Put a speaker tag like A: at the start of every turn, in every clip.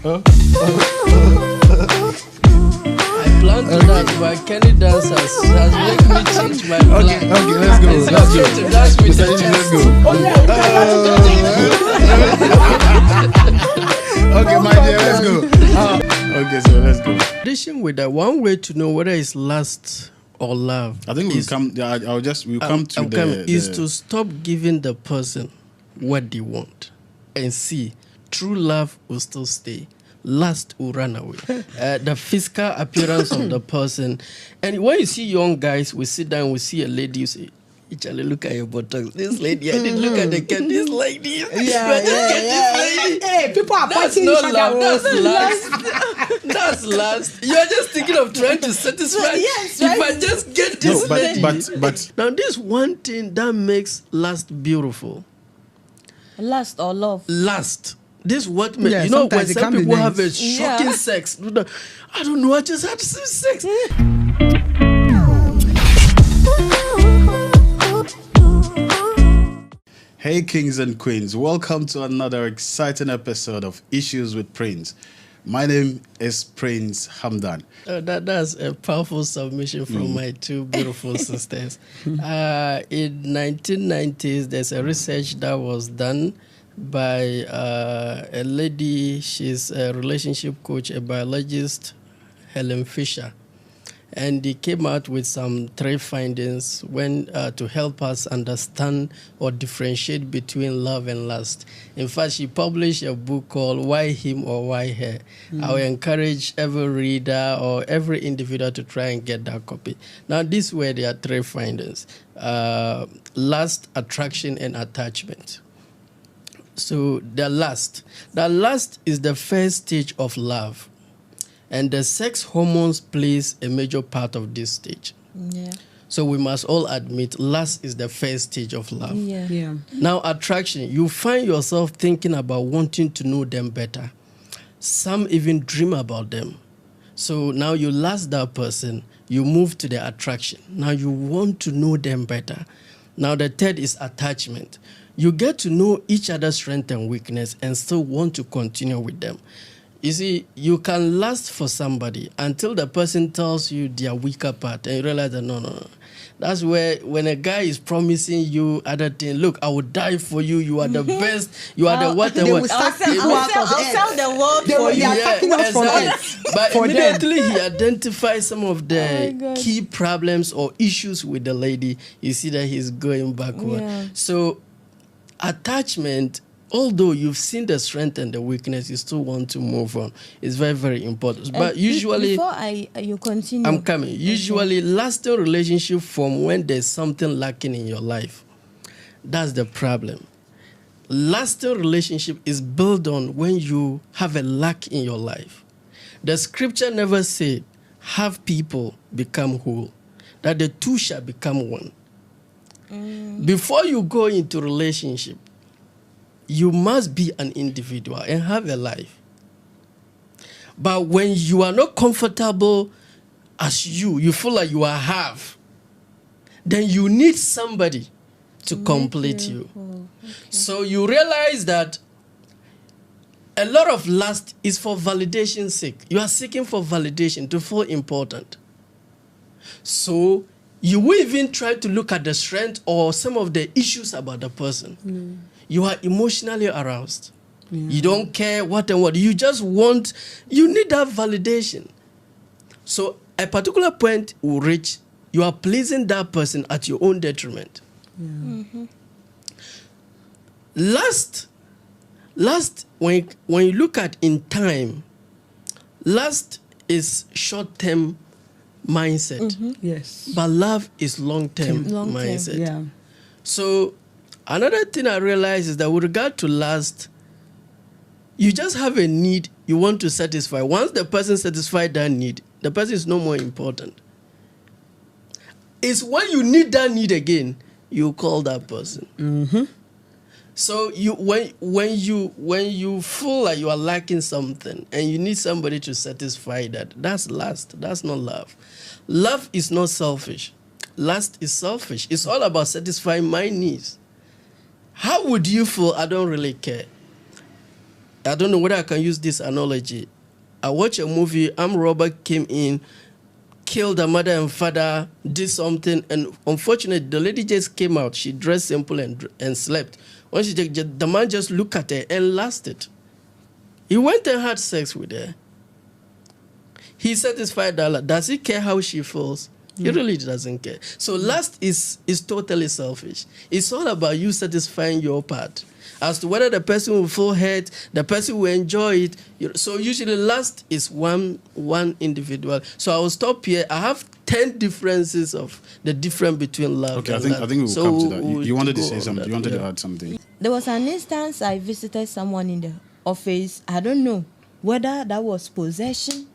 A: I planned to dance, but Kenny Dance has made me change my plan.
B: Okay, let's go.
A: It's
B: Let's
A: okay
B: go.
A: to dance with
B: Mr.
A: the
B: Ishi, let's
A: chest.
B: go. Okay, my dear, let's go. Okay, so let's go.
A: Addition with that, one way to know whether it's lust or love.
B: I think we'll come. Yeah, we'll come to
A: is to stop giving the person what they want and see true love will still stay. Lust will run away. The physical appearance of the person. And when you see young guys, we sit down, we see a lady, you say, Charlie, look at your buttocks. This lady, I didn't look at the cat. This lady.
C: Hey, people are
A: That's
C: fighting
A: not
C: each
A: love.
C: other.
A: That's lust. That's lust. You're just thinking of trying to satisfy.
C: Yes,
A: if
C: right.
A: I just get this lady.
B: but
A: Now, this one thing that makes lust beautiful.
D: Lust or love?
A: Lust. This is what makes,
C: Yeah,
A: you know, when
C: sometimes it
A: some
C: can be
A: people have a
C: nice.
A: shocking
D: Yeah.
A: sex. I don't know, I just had some sex.
B: Hey, kings and queens, welcome to another exciting episode of Issues with Prince. My name is Prince Hamdan.
A: That's a powerful submission from my two beautiful sisters. In 1990s, there's a research that was done by a lady. She's a relationship coach, a biologist, Helen Fisher. And they came out with some 3 findings when to help us understand or differentiate between love and lust. In fact, she published a book called Why Him or Why Her. I will encourage every reader or every individual to try and get that copy. Now, this way there are 3 findings. Lust, attraction, and attachment. So the lust is the first stage of love. And the sex hormones plays a major part of this stage.
D: Yeah.
A: So we must all admit lust is the first stage of love.
D: Yeah.
A: Now, attraction, you find yourself thinking about wanting to know them better. Some even dream about them. So now you lust that person, you move to the attraction. Now you want to know them better. Now the third is attachment. You get to know each other's strength and weakness and still want to continue with them. You see, you can lust for somebody until the person tells you their weaker part and you realize that no. That's where when a guy is promising you other things, look, I will die for you, you are the best, you are the what and what.
D: I'll sell the world for you.
C: attacking us from earth.
A: But
C: For them.
A: immediately he identifies some of the key problems or issues with the lady, you see that he's going backward.
D: Yeah.
A: So attachment, although you've seen the strength and the weakness, you still want to move on. It's very, very important. But usually,
D: before you continue,
A: I'm coming. Usually, lasting relationship form when there's something lacking in your life. That's the problem. Lasting relationship is built on when you have a lack in your life. The scripture never said, have people become whole, that the two shall become one. Before you go into relationship, you must be an individual and have a life. But when you are not comfortable as you feel like you are half, then you need somebody to complete you.
D: Okay.
A: So you realize that a lot of lust is for validation's sake. You are seeking for validation to feel important. So you will even try to look at the strength or some of the issues about the person. You are emotionally aroused. You don't care what and what. You just want, you need that validation. So a particular point will reach, you are pleasing that person at your own detriment. Lust, when you look at in time, lust is short-term mindset.
C: Yes.
A: But love is long-term
D: Long-term.
A: mindset.
C: Yeah.
A: So another thing I realized is that with regard to lust, you just have a need you want to satisfy. Once the person satisfies that need, the person is no more important. It's when you need that need again, you call that person. So when you feel like you are lacking something and you need somebody to satisfy that, that's lust. That's not love. Love is not selfish. Lust is selfish. It's all about satisfying my needs. How would you feel? I don't really care. I don't know whether I can use this analogy. I watch a movie, armed robber came in, killed her mother and father, did something, and unfortunately, the lady just came out. She dressed simple and slept. When the man just looked at her and lasted. He went and had sex with her. He satisfied her. Does he care how she feels? He really doesn't care. So lust is totally selfish. It's all about you satisfying your part. As to whether the person will feel hurt, the person will enjoy it. So usually lust is one individual. So I will stop here. I have 10 differences of the difference between love.
B: Okay, I
A: and
B: think
A: lust.
B: we will
A: So
B: come to that.
A: we'll
B: You wanted to
A: go
B: say
A: on
B: something.
A: that,
B: You wanted
A: yeah.
B: to add something.
D: There was an instance I visited someone in the office. I don't know whether that was possession,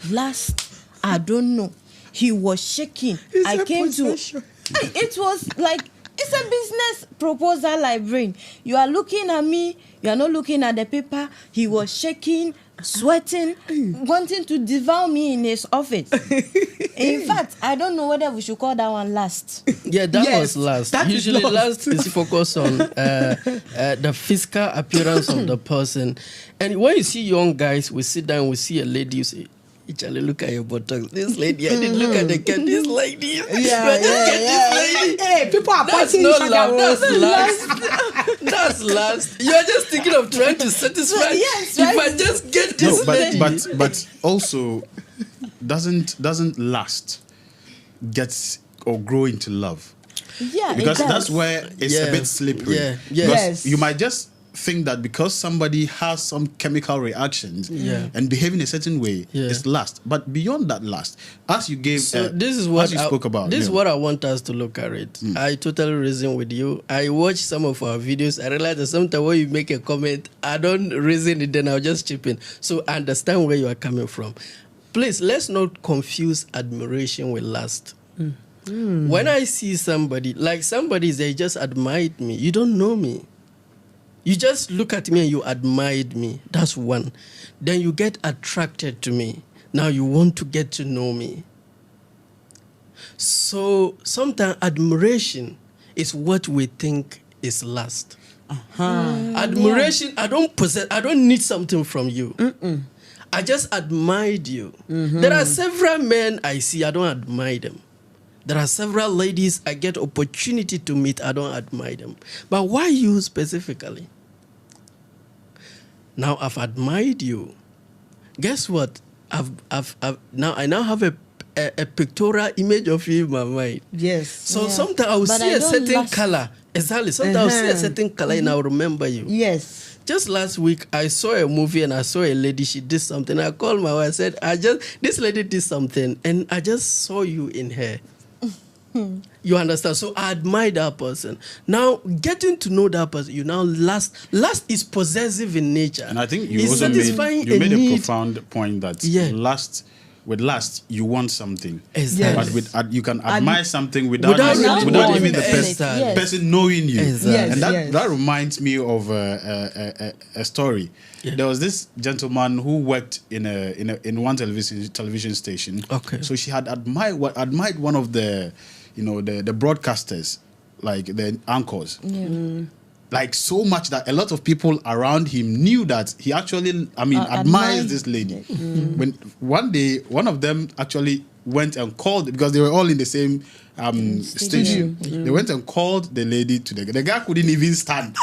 D: lust. I don't know. He was shaking. I came to. It was like, it's a business proposal I bring. You are looking at me. You are not looking at the paper. He was shaking, sweating, wanting to devour me in his office. In fact, I don't know whether we should call that one last.
A: Yeah, that
C: Yes,
A: was lust.
C: that is
A: Usually
C: lust.
A: lust is focused on the physical appearance of the person. And when you see young guys, we sit down, we see a lady, you say, Charlie, look at your buttocks. This lady, I didn't look at the cat. This lady, you are just get this lady.
C: Hey, people are
A: That's
C: pointing
A: not
C: each
A: love.
C: other.
A: That's lust. That's lust. You are just thinking of trying to satisfy.
D: Yes,
A: if
D: right.
A: I just get
B: No,
A: this lady.
B: but also doesn't lust get or grow into love?
D: Yeah,
B: Because
D: it does.
B: that's where it's
A: Yeah.
B: a bit slippery.
A: Yeah. Yeah.
B: Because
C: Yes.
B: you might just think that because somebody has some chemical reactions
A: Yeah.
B: and behaving a certain way,
A: Yeah.
B: it's lust. But beyond that lust, as you gave,
A: So this is what
B: as you spoke about.
A: This is
B: yeah.
A: what I want us to look at it. I totally reason with you. I watch some of our videos. I realize that sometimes when you make a comment, I don't reason it. Then I'll just chip in. So I understand where you are coming from. Please, let's not confuse admiration with lust. When I see somebody, like somebody, they just admired me. You don't know me. You just look at me and you admired me. That's one. Then you get attracted to me. Now you want to get to know me. So sometimes admiration is what we think is lust. Admiration, I don't possess, I don't need something from you. I just admired you. There are several men I see, I don't admire them. There are several ladies I get opportunity to meet, I don't admire them. But why you specifically? Now I've admired you. Guess what? I now have a pictorial image of you in my mind.
C: Yes.
A: So
D: Yeah.
A: sometimes I will
D: But
A: see
D: I
A: a
D: don't
A: certain
D: lust.
A: color. Exactly. Sometimes I'll see a certain color and I'll remember you.
C: Yes.
A: Just last week, I saw a movie and I saw a lady, she did something. I called my wife, I said, this lady did something and I just saw you in her. You understand? So I admire that person. Now, getting to know that person, you now lust is possessive in nature.
B: And I think you
A: It's
B: also
A: satisfying
B: made a
A: need.
B: profound point that
A: Yeah.
B: with lust, you want something.
A: Exactly.
B: But you can admire something without
A: Without
D: really
B: even the
D: wanting it.
B: person,
D: Yes.
B: person knowing you.
A: Exactly.
C: Yes,
B: And
C: yes.
B: that reminds me of a story.
A: Yeah.
B: There was this gentleman who worked in one television station.
A: Okay.
B: So she had admired one of the broadcasters, like the anchors. Like so much that a lot of people around him knew that he actually, admires
D: admired
B: this lady. When one day, one of them actually went and called, because they were all in the same station. They went and called the lady to the guy couldn't even stand.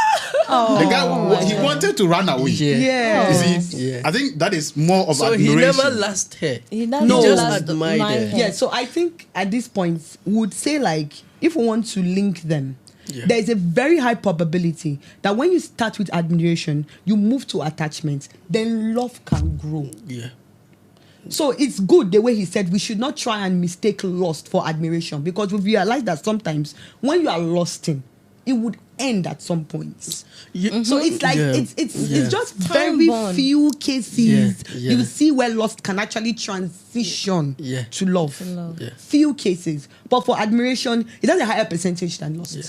B: The guy, he wanted to run away.
A: Yeah.
C: Yeah.
B: You see,
A: Yeah.
B: I think that is more of
A: So
B: admiration.
A: he never lost her.
D: He
A: He
D: doesn't
A: just
D: lust
A: admired
D: admire
A: her.
D: her.
C: Yeah, so I think at this point, we would say, like, if we want to link them,
A: Yeah.
C: there is a very high probability that when you start with admiration, you move to attachment, then love can grow.
A: Yeah.
C: So it's good the way he said we should not try and mistake lust for admiration, because we realize that sometimes when you are lusting, it would end at some point. So it's like
A: Yeah.
C: it's just
D: Time
C: very
D: bomb.
C: few cases
A: Yeah.
C: you see where lust can actually transition
A: Yeah.
C: to love.
D: To love.
A: Yeah.
C: Few cases, but for admiration, it has a higher percentage than lust.
A: Yeah.